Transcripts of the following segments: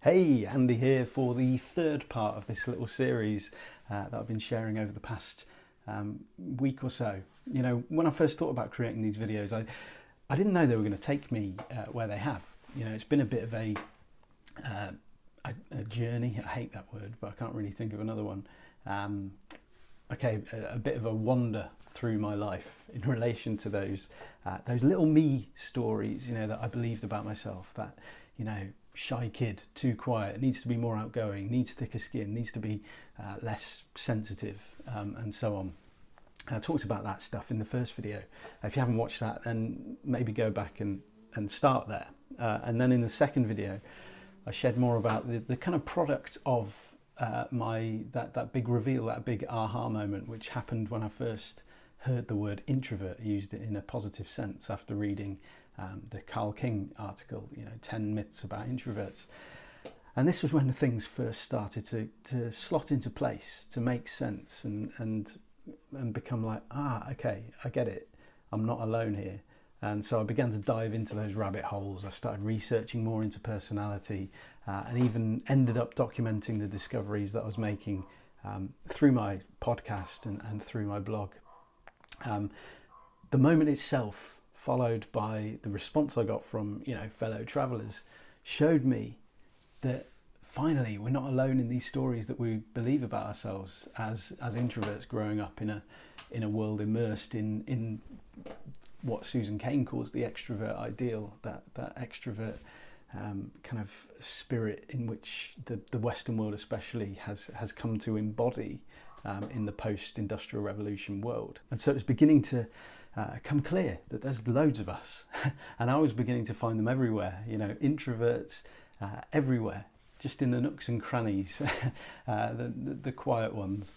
Hey, Andy here for the third part of this little series that I've been sharing over the past week or so. You know, when I first thought about creating these videos, I didn't know they were going to take me where they have. You know, it's been a bit of a journey. I hate that word, but I can't really think of another one. A bit of a wander through my life in relation to those little me stories, you know, that I believed about myself. That, you know, shy kid, too quiet, needs to be more outgoing, needs thicker skin, needs to be less sensitive, and so on. I talked about that stuff in the first video. If you haven't watched that, then maybe go back and start there. And then in the second video, I shared more about the kind of product of that big reveal, that big aha moment, which happened when I first heard the word introvert used in a positive sense after reading the Carl King article, you know, 10 myths about introverts. And this was when things first started to slot into place, to make sense and become like, okay, I get it. I'm not alone here. And so I began to dive into those rabbit holes. I started researching more into personality and even ended up documenting the discoveries that I was making through my podcast and through my blog. The moment itself, followed by the response I got from, you know, fellow travelers, showed me that finally we're not alone in these stories that we believe about ourselves as introverts growing up in a world immersed in what Susan Cain calls the extrovert ideal, that extrovert kind of spirit in which the Western world especially has come to embody in the post-industrial revolution world. And so it's beginning to come clear that there's loads of us, and I was beginning to find them everywhere. You know, introverts everywhere, just in the nooks and crannies, the quiet ones.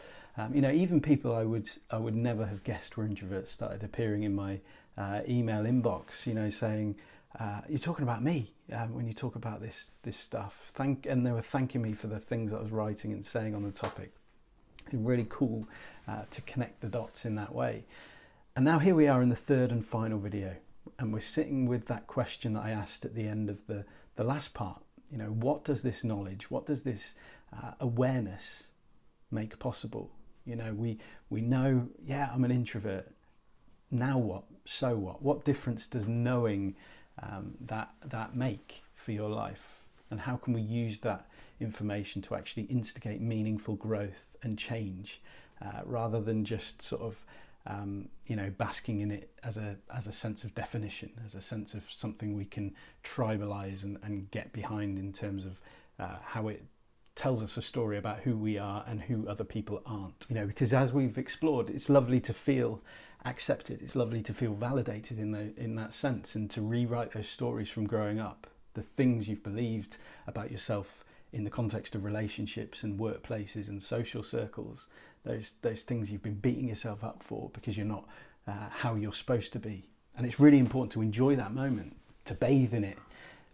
You know, even people I would never have guessed were introverts started appearing in my email inbox. You know, saying, "You're talking about me when you talk about this stuff." And they were thanking me for the things I was writing and saying on the topic. It's really cool to connect the dots in that way. And now here we are in the third and final video, and we're sitting with that question that I asked at the end of the last part. You know, what does this knowledge, what does this awareness make possible? You know, we know, yeah, I'm an introvert. Now what? So what? What difference does knowing that make for your life? And how can we use that information to actually instigate meaningful growth and change, rather than just sort of you know, basking in it as a sense of definition, as a sense of something we can tribalize and get behind in terms of how it tells us a story about who we are and who other people aren't. You know, because as we've explored, it's lovely to feel accepted, it's lovely to feel validated in that sense, and to rewrite those stories from growing up, the things you've believed about yourself in the context of relationships and workplaces and social circles, those things you've been beating yourself up for because you're not how you're supposed to be. And it's really important to enjoy that moment, to bathe in it.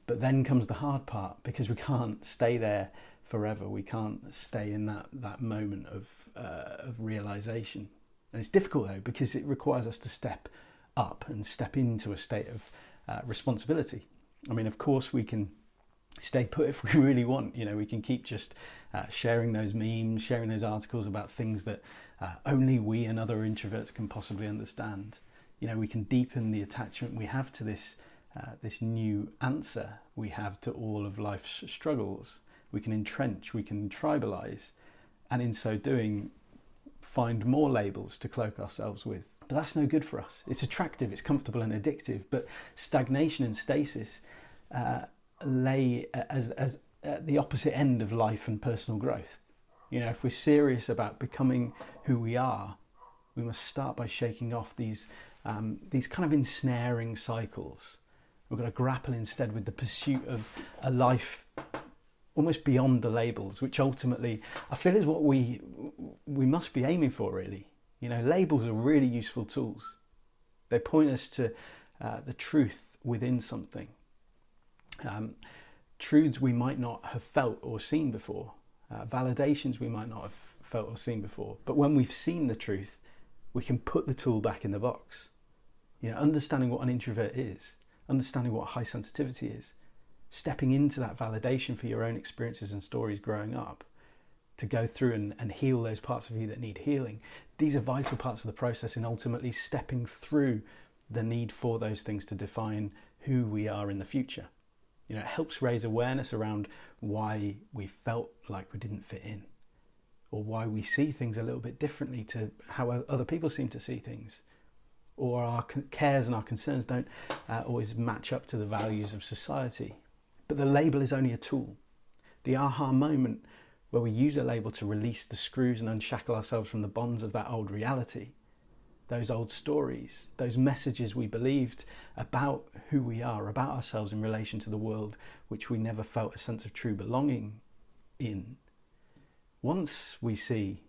But then comes the hard part, because we can't stay there forever. We can't stay in that moment of realization. And it's difficult though, because it requires us to step up and step into a state of responsibility. I mean, of course we can stay put if we really want. You know, we can keep just sharing those memes, sharing those articles about things that only we and other introverts can possibly understand. You know, we can deepen the attachment we have to this new answer we have to all of life's struggles. We can entrench, we can tribalize, and in so doing find more labels to cloak ourselves with. But that's no good for us. It's attractive, it's comfortable and addictive, but stagnation and stasis lay as at the opposite end of life and personal growth. You know, if we're serious about becoming who we are, we must start by shaking off these kind of ensnaring cycles. We've got to grapple instead with the pursuit of a life almost beyond the labels, which ultimately I feel is what we must be aiming for, really. You know, labels are really useful tools. They point us to the truth within something. Truths we might not have felt or seen before, validations we might not have felt or seen before. But when we've seen the truth, we can put the tool back in the box. You know, understanding what an introvert is, understanding what high sensitivity is, stepping into that validation for your own experiences and stories growing up, to go through and heal those parts of you that need healing. These are vital parts of the process in ultimately stepping through the need for those things to define who we are in the future. You know, it helps raise awareness around why we felt like we didn't fit in, or why we see things a little bit differently to how other people seem to see things, or our cares and our concerns don't always match up to the values of society. But the label is only a tool. The aha moment, where we use a label to release the screws and unshackle ourselves from the bonds of that old reality, those old stories, those messages we believed about who we are, about ourselves in relation to the world, which we never felt a sense of true belonging in. Once we see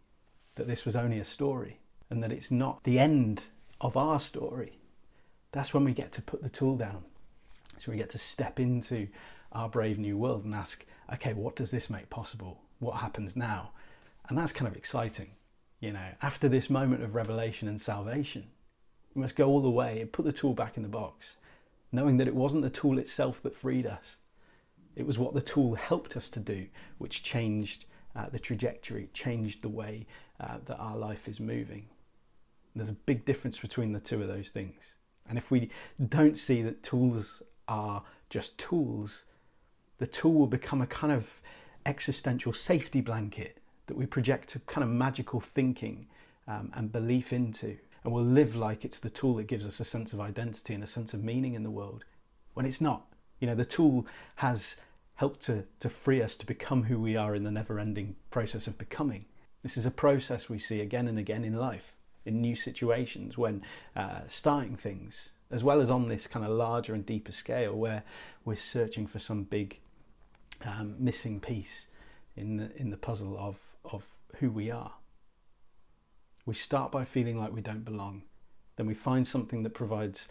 that this was only a story and that it's not the end of our story, that's when we get to put the tool down. So we get to step into our brave new world and ask, okay, what does this make possible? What happens now? And that's kind of exciting. You know, after this moment of revelation and salvation, we must go all the way and put the tool back in the box, knowing that it wasn't the tool itself that freed us. It was what the tool helped us to do, which changed the trajectory, changed the way that our life is moving. There's a big difference between the two of those things. And if we don't see that tools are just tools, the tool will become a kind of existential safety blanket that we project a kind of magical thinking and belief into, and we'll live like it's the tool that gives us a sense of identity and a sense of meaning in the world, when it's not. You know, the tool has helped to free us to become who we are in the never-ending process of becoming. This is a process we see again and again in life, in new situations, when starting things, as well as on this kind of larger and deeper scale, where we're searching for some big missing piece in the puzzle of who we are. We start by feeling like we don't belong. Then we find something that provides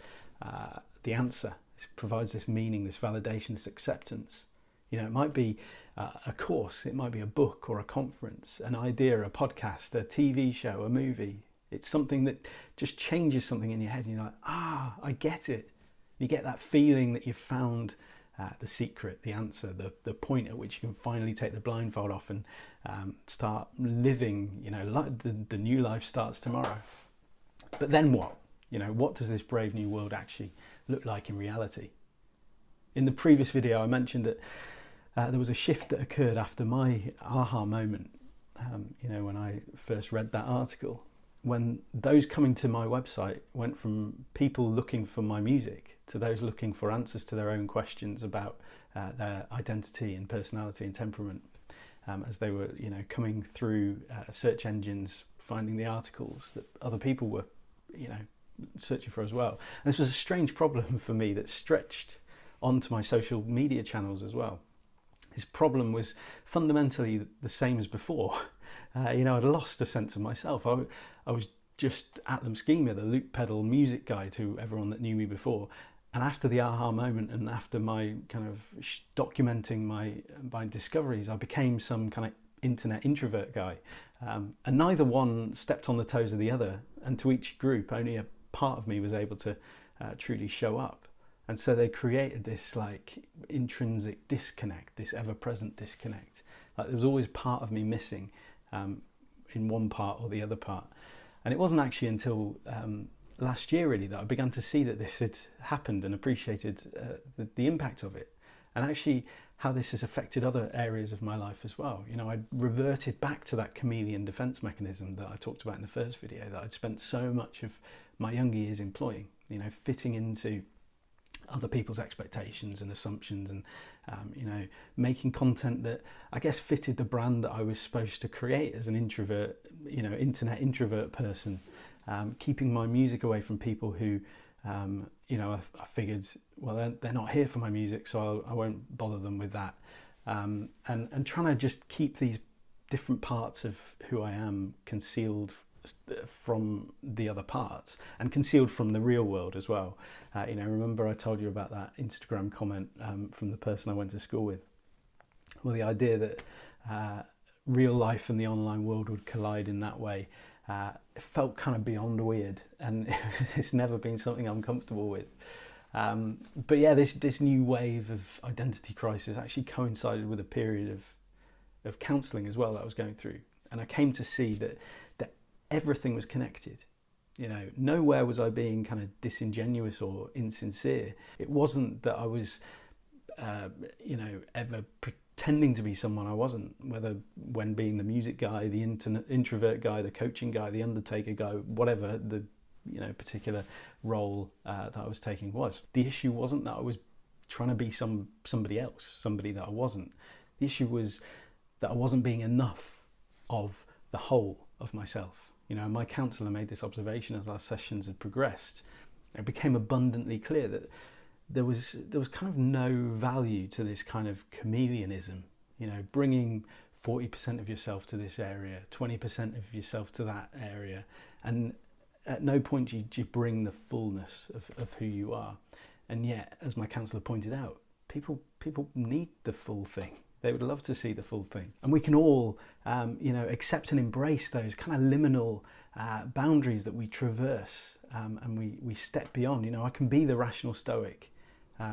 the answer. It provides this meaning, this validation, this acceptance. You know, it might be a course, it might be a book or a conference, an idea, a podcast, a TV show, a movie. It's something that just changes something in your head, and you're like, I get it. You get that feeling that you've found the secret, the answer, the point at which you can finally take the blindfold off and start living, you know, like the new life starts tomorrow. But then what? You know, what does this brave new world actually look like in reality? In the previous video, I mentioned that there was a shift that occurred after my aha moment, you know, when I first read that article, when those coming to my website went from people looking for my music to those looking for answers to their own questions about their identity and personality and temperament, as they were, you know, coming through search engines, finding the articles that other people were, you know, searching for as well. And this was a strange problem for me that stretched onto my social media channels as well. This problem was fundamentally the same as before. You know, I'd lost a sense of myself. I was just Atlam Schema, the loop pedal music guy to everyone that knew me before. And after the aha moment and after my kind of documenting my discoveries, I became some kind of internet introvert guy. And neither one stepped on the toes of the other. And to each group, only a part of me was able to truly show up. And so they created this like intrinsic disconnect, this ever-present disconnect. Like there was always part of me missing in one part or the other part. And it wasn't actually until last year really that I began to see that this had happened and appreciated the impact of it, and actually how this has affected other areas of my life as well. You know, I'd reverted back to that chameleon defense mechanism that I talked about in the first video, that I'd spent so much of my younger years employing, you know, fitting into other people's expectations and assumptions, and you know, making content that I guess fitted the brand that I was supposed to create as an introvert, you know, internet introvert person, keeping my music away from people who you know, I figured, well, they're not here for my music, so I won't bother them with that, and trying to just keep these different parts of who I am concealed from the other parts, and concealed from the real world as well. You know, remember I told you about that Instagram comment from the person I went to school with? Well, the idea that real life and the online world would collide in that way, it felt kind of beyond weird, and it's never been something I'm comfortable with. But yeah, this new wave of identity crisis actually coincided with a period of counselling as well that I was going through, and I came to see that everything was connected. You know, nowhere was I being kind of disingenuous or insincere. It wasn't that I was, ever pretending to be someone I wasn't. Whether when being the music guy, the introvert guy, the coaching guy, the undertaker guy, whatever the particular role that I was taking was. The issue wasn't that I was trying to be somebody else, somebody that I wasn't. The issue was that I wasn't being enough of the whole of myself. You know, my counsellor made this observation as our sessions had progressed. It became abundantly clear that there was kind of no value to this kind of chameleonism. You know, bringing 40% of yourself to this area, 20% of yourself to that area, and at no point do you bring the fullness of who you are. And yet, as my counsellor pointed out, people need the full thing. They would love to see the full thing. And we can all, accept and embrace those kind of liminal boundaries that we traverse and we step beyond. You know, I can be the rational stoic,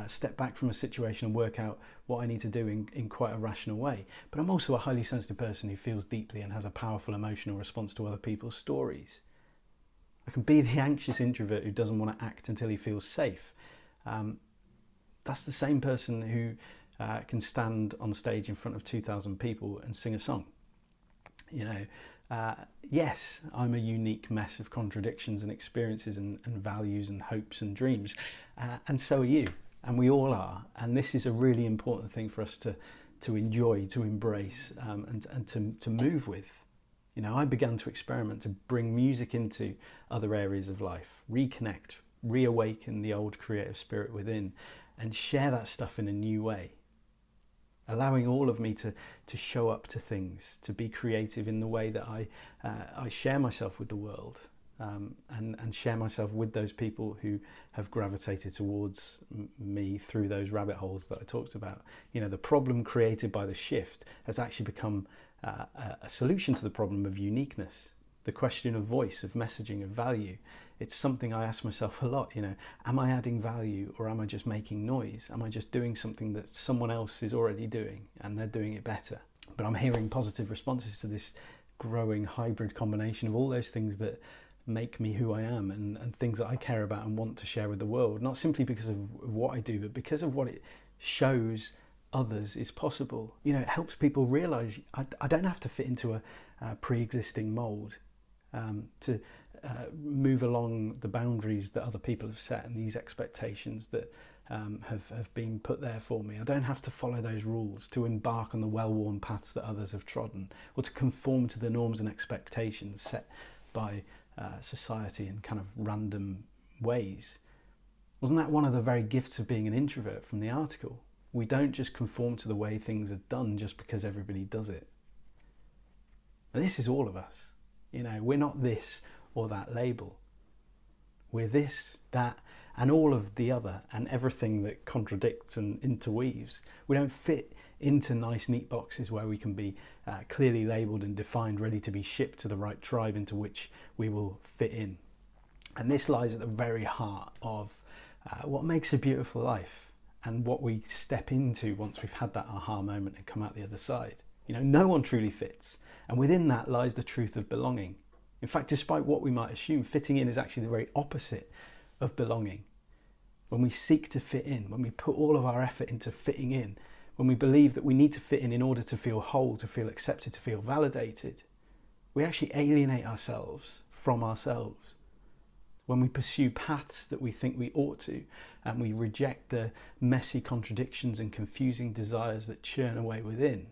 step back from a situation and work out what I need to do in quite a rational way. But I'm also a highly sensitive person who feels deeply and has a powerful emotional response to other people's stories. I can be the anxious introvert who doesn't want to act until he feels safe. That's the same person who can stand on stage in front of 2,000 people and sing a song. You know, yes, I'm a unique mess of contradictions and experiences and values and hopes and dreams, and so are you, and we all are. And this is a really important thing for us to enjoy, to embrace, and to move with. You know, I began to experiment to bring music into other areas of life, reconnect, reawaken the old creative spirit within, and share that stuff in a new way. Allowing all of me to show up to things, to be creative in the way that I share myself with the world, and share myself with those people who have gravitated towards me through those rabbit holes that I talked about. You know, the problem created by the shift has actually become a solution to the problem of uniqueness, the question of voice, of messaging, of value. It's something I ask myself a lot, you know, am I adding value or am I just making noise? Am I just doing something that someone else is already doing and they're doing it better? But I'm hearing positive responses to this growing hybrid combination of all those things that make me who I am and things that I care about and want to share with the world, not simply because of what I do, but because of what it shows others is possible. You know, it helps people realize I don't have to fit into a pre-existing mold to move along the boundaries that other people have set and these expectations that have been put there for me. I don't have to follow those rules, to embark on the well-worn paths that others have trodden, or to conform to the norms and expectations set by society in kind of random ways. Wasn't that one of the very gifts of being an introvert from the article? We don't just conform to the way things are done just because everybody does it. Now, this is all of us. You know, we're not this or that label. We're this, that, and all of the other, and everything that contradicts and interweaves. We don't fit into nice, neat boxes where we can be clearly labelled and defined, ready to be shipped to the right tribe into which we will fit in. And this lies at the very heart of what makes a beautiful life and what we step into once we've had that aha moment and come out the other side. You know, no one truly fits. And within that lies the truth of belonging. In fact, despite what we might assume, fitting in is actually the very opposite of belonging. When we seek to fit in, when we put all of our effort into fitting in, when we believe that we need to fit in order to feel whole, to feel accepted, to feel validated, we actually alienate ourselves from ourselves. When we pursue paths that we think we ought to, and we reject the messy contradictions and confusing desires that churn away within,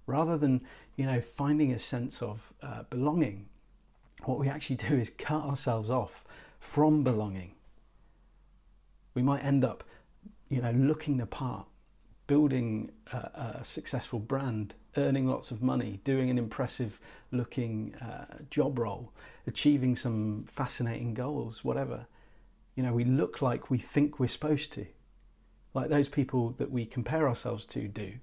rather than, finding a sense of belonging, what we actually do is cut ourselves off from belonging. We might end up, looking the part, building a successful brand, earning lots of money, doing an impressive looking job role, achieving some fascinating goals, whatever. We look like we think we're supposed to, like those people that we compare ourselves to do.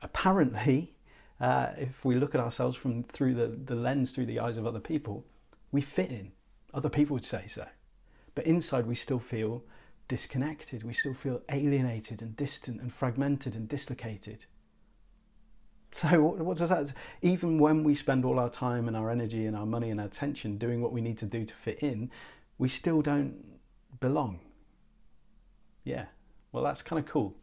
Apparently, if we look at ourselves through the lens, through the eyes of other people, we fit in. Other people would say so. But inside we still feel disconnected. We still feel alienated and distant and fragmented and dislocated. So what does that, even when we spend all our time and our energy and our money and our attention doing what we need to do to fit in, we still don't belong. Yeah, well, that's kind of cool.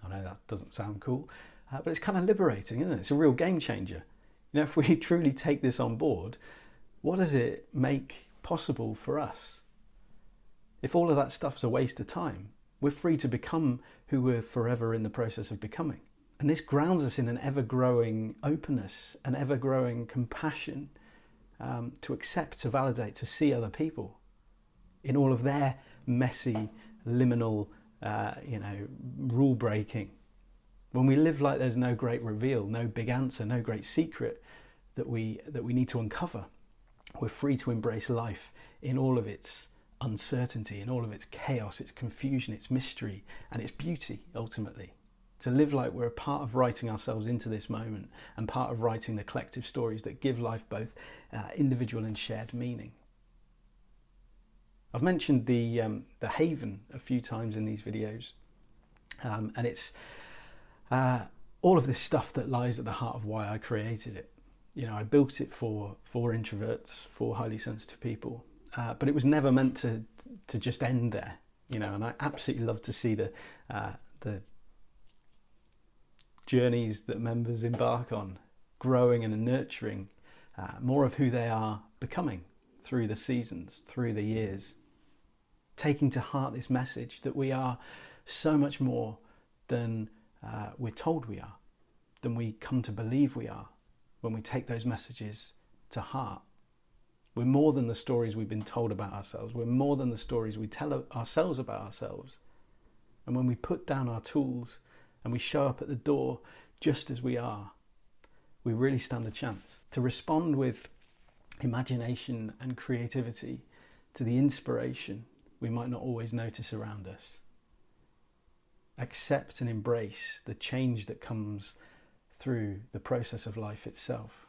I know that doesn't sound cool, but it's kind of liberating, isn't it? It's a real game changer. You know, if we truly take this on board, what does it make possible for us? If all of that stuff's a waste of time, we're free to become who we're forever in the process of becoming. And this grounds us in an ever-growing openness, an ever-growing compassion, to accept, to validate, to see other people in all of their messy, liminal, rule breaking. When we live like there's no great reveal, no big answer, no great secret that we need to uncover, we're free to embrace life in all of its uncertainty, in all of its chaos, its confusion, its mystery, and its beauty, ultimately. To live like we're a part of writing ourselves into this moment and part of writing the collective stories that give life both individual and shared meaning. I've mentioned the haven a few times in these videos, and it's all of this stuff that lies at the heart of why I created it. You know, I built it for introverts, for highly sensitive people, but it was never meant to just end there. You know, and I absolutely love to see the journeys that members embark on, growing and nurturing more of who they are becoming through the seasons, through the years, taking to heart this message that we are so much more than we're told we are, than we come to believe we are when we take those messages to heart. We're more than the stories we've been told about ourselves. We're more than the stories we tell ourselves about ourselves. And when we put down our tools and we show up at the door just as we are, we really stand a chance to respond with imagination and creativity to the inspiration we might not always notice around us. Accept and embrace the change that comes through the process of life itself.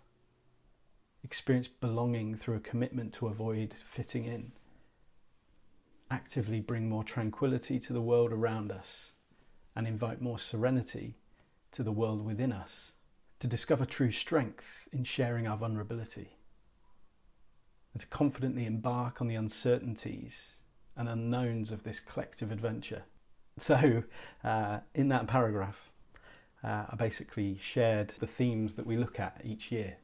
Experience belonging through a commitment to avoid fitting in. Actively bring more tranquility to the world around us and invite more serenity to the world within us, to discover true strength in sharing our vulnerability, and to confidently embark on the uncertainties and unknowns of this collective adventure. So in that paragraph, I basically shared the themes that we look at each year.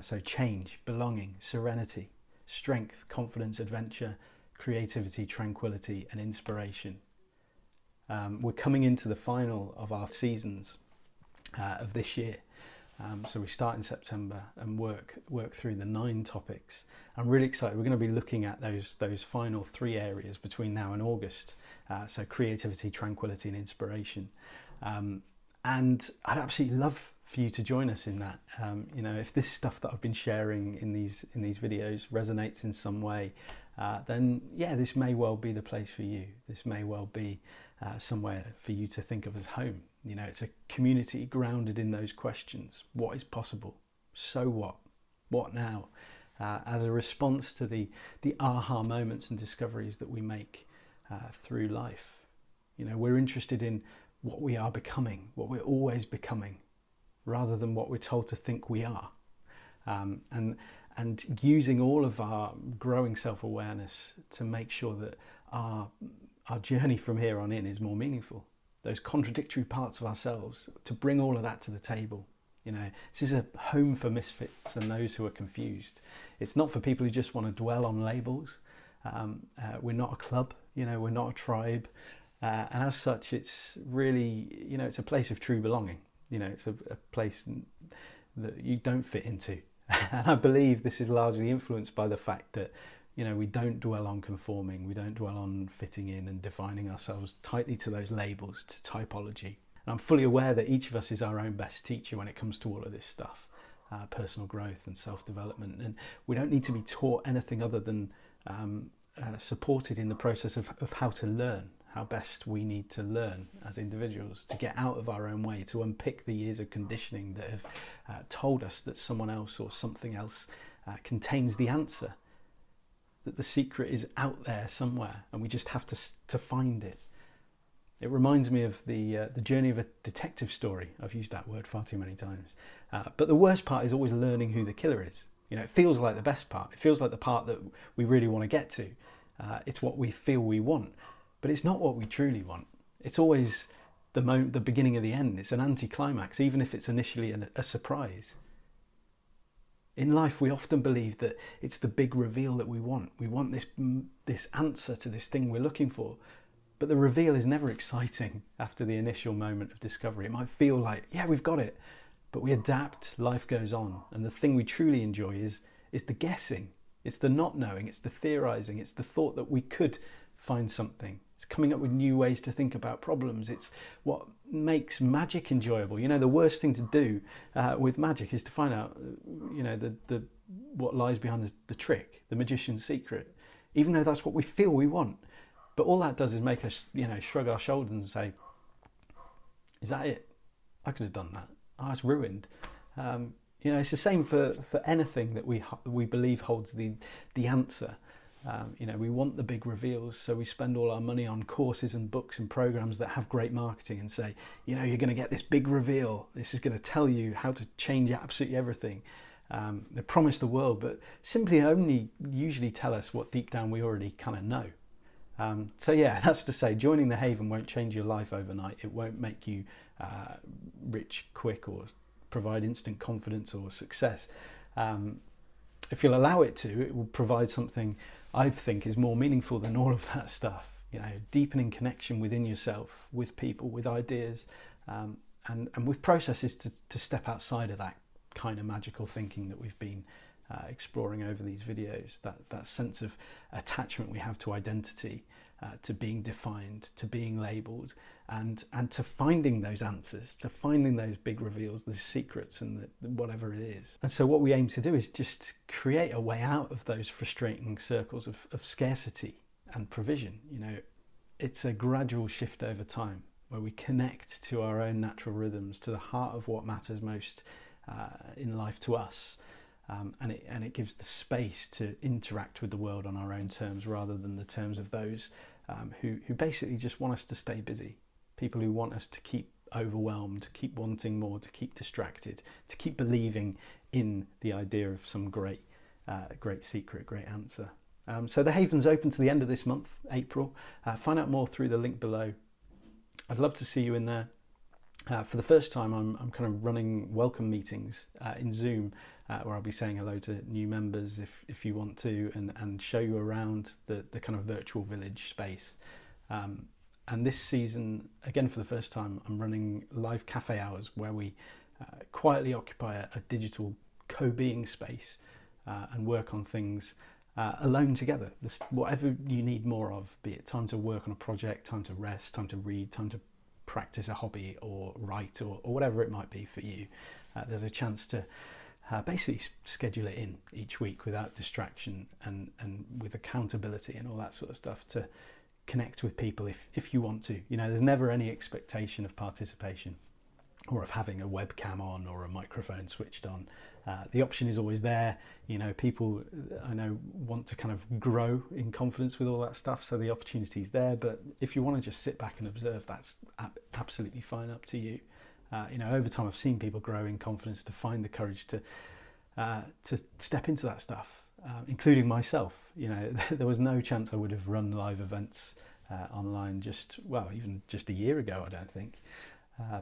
So change, belonging, serenity, strength, confidence, adventure, creativity, tranquility, and inspiration. We're coming into the final of our seasons of this year. So we start in September and work through the 9 topics. I'm really excited. We're going to be looking at those final 3 areas between now and August. So creativity, tranquility, and inspiration. And I'd absolutely love for you to join us in that. You know, if this stuff that I've been sharing in these videos resonates in some way, then yeah, this may well be the place for you. This may well be somewhere for you to think of as home. You know, it's a community grounded in those questions. What is possible? So what? What now? As a response to the aha moments and discoveries that we make through life. You know, we're interested in what we are becoming, what we're always becoming, rather than what we're told to think we are. And using all of our growing self-awareness to make sure that our journey from here on in is more meaningful. Those contradictory parts of ourselves, to bring all of that to the table. You know, this is a home for misfits and those who are confused. It's not for people who just want to dwell on labels. We're not a club, you know, we're not a tribe. And as such, it's really, you know, it's a place of true belonging. You know, it's a place that you don't fit into. And I believe this is largely influenced by the fact that, you know, we don't dwell on conforming, we don't dwell on fitting in and defining ourselves tightly to those labels, to typology. And I'm fully aware that each of us is our own best teacher when it comes to all of this stuff, personal growth and self-development. And we don't need to be taught anything other than supported in the process of how to learn, how best we need to learn as individuals to get out of our own way, to unpick the years of conditioning that have told us that someone else or something else contains the answer. that the secret is out there somewhere, and we just have to find it. It reminds me of the journey of a detective story. I've used that word far too many times. But the worst part is always learning who the killer is. It feels like the best part. It feels like the part that we really want to get to. It's what we feel we want, but it's not what we truly want. It's always the beginning of the end. It's an anticlimax, even if it's initially a surprise. In life, we often believe that it's the big reveal that we want. We want this answer to this thing we're looking for. But the reveal is never exciting after the initial moment of discovery. It might feel like, yeah, we've got it. But we adapt, life goes on. And the thing we truly enjoy is the guessing. It's the not knowing, it's the theorizing, it's the thought that we could find something. It's coming up with new ways to think about problems. It's what makes magic enjoyable. The worst thing to do with magic is to find out, what lies behind the trick, the magician's secret, even though that's what we feel we want. But all that does is make us, shrug our shoulders and say, is that it? I could have done that. Oh, it's ruined. It's the same for anything that we believe holds the answer. We want the big reveals, so we spend all our money on courses and books and programs that have great marketing and say, you're going to get this big reveal. This is going to tell you how to change absolutely everything. They promise the world, but simply only usually tell us what deep down we already kind of know. That's to say, joining the Haven won't change your life overnight. It won't make you rich quick or provide instant confidence or success. If you'll allow it to, it will provide something I think is more meaningful than all of that stuff. Deepening connection within yourself, with people, with ideas, and with processes to step outside of that kind of magical thinking that we've been exploring over these videos, that sense of attachment we have to identity, to being defined, to being labelled, and to finding those answers, to finding those big reveals, the secrets, and whatever it is. And so what we aim to do is just create a way out of those frustrating circles of scarcity and provision. It's a gradual shift over time where we connect to our own natural rhythms, to the heart of what matters most in life to us. And it gives the space to interact with the world on our own terms rather than the terms of those who basically just want us to stay busy. People who want us to keep overwhelmed, to keep wanting more, to keep distracted, to keep believing in the idea of some great secret, great answer. So the Haven's open to the end of this month, April. Find out more through the link below. I'd love to see you in there. For the first time, I'm kind of running welcome meetings in Zoom, where I'll be saying hello to new members if you want to, and show you around the kind of virtual village space. And this season, again for the first time, I'm running live cafe hours where we quietly occupy a digital co-being space and work on things alone together. Whatever you need more of, be it time to work on a project, time to rest, time to read, time to practice a hobby or write or whatever it might be for you. There's a chance to basically schedule it in each week without distraction and with accountability and all that sort of stuff to connect with people if you want to. There's never any expectation of participation or of having a webcam on or a microphone switched on. The option is always there. People I know want to kind of grow in confidence with all that stuff, so the opportunity's there. But if you want to just sit back and observe, that's absolutely fine, up to you. Over time I've seen people grow in confidence to find the courage to step into that stuff, including myself. There was no chance I would have run live events online even just a year ago, I don't think.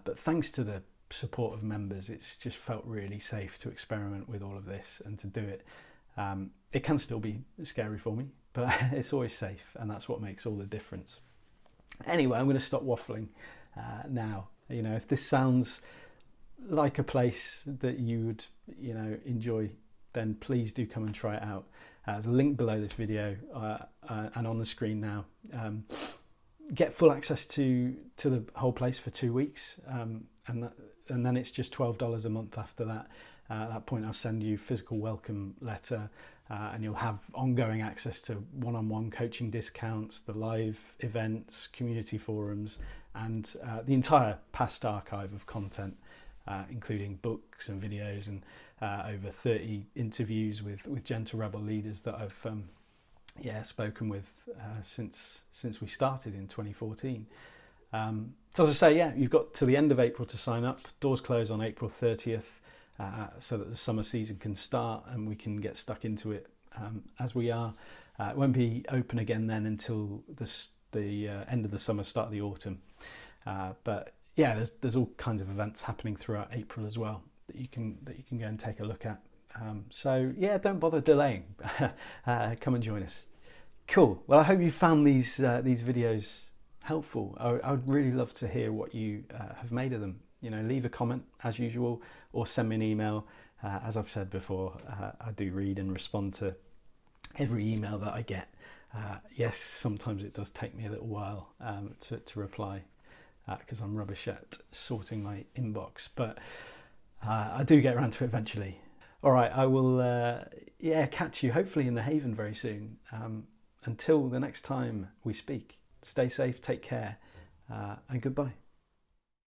But thanks to the support of members, it's just felt really safe to experiment with all of this and to do it. It can still be scary for me, but it's always safe, and that's what makes all the difference. Anyway, I'm going to stop waffling now. If this sounds like a place that you would enjoy, then please do come and try it out. There's a link below this video and on the screen now. Get full access to the whole place for 2 weeks, and then it's just $12 a month after that. At that point I'll send you physical welcome letter, and you'll have ongoing access to one-on-one coaching discounts, the live events, community forums, and the entire past archive of content, including books and videos and over 30 interviews with gentle rebel leaders that I've spoken with since we started in 2014. So as I say, yeah, you've got to the end of April to sign up. Doors close on April 30th, so that the summer season can start and we can get stuck into it as we are. It won't be open again then until the end of the summer, start of the autumn. But yeah, there's all kinds of events happening throughout April as well that you can go and take a look at. So yeah, don't bother delaying. Come and join us. Cool. Well, I hope you found these videos helpful. I would really love to hear what you have made of them. Leave a comment as usual, or send me an email. As I've said before, I do read and respond to every email that I get. Yes, sometimes it does take me a little while to reply because I'm rubbish at sorting my inbox, but I do get around to it eventually. All right, I will catch you hopefully in the Haven very soon. Until the next time we speak, stay safe, take care, and goodbye.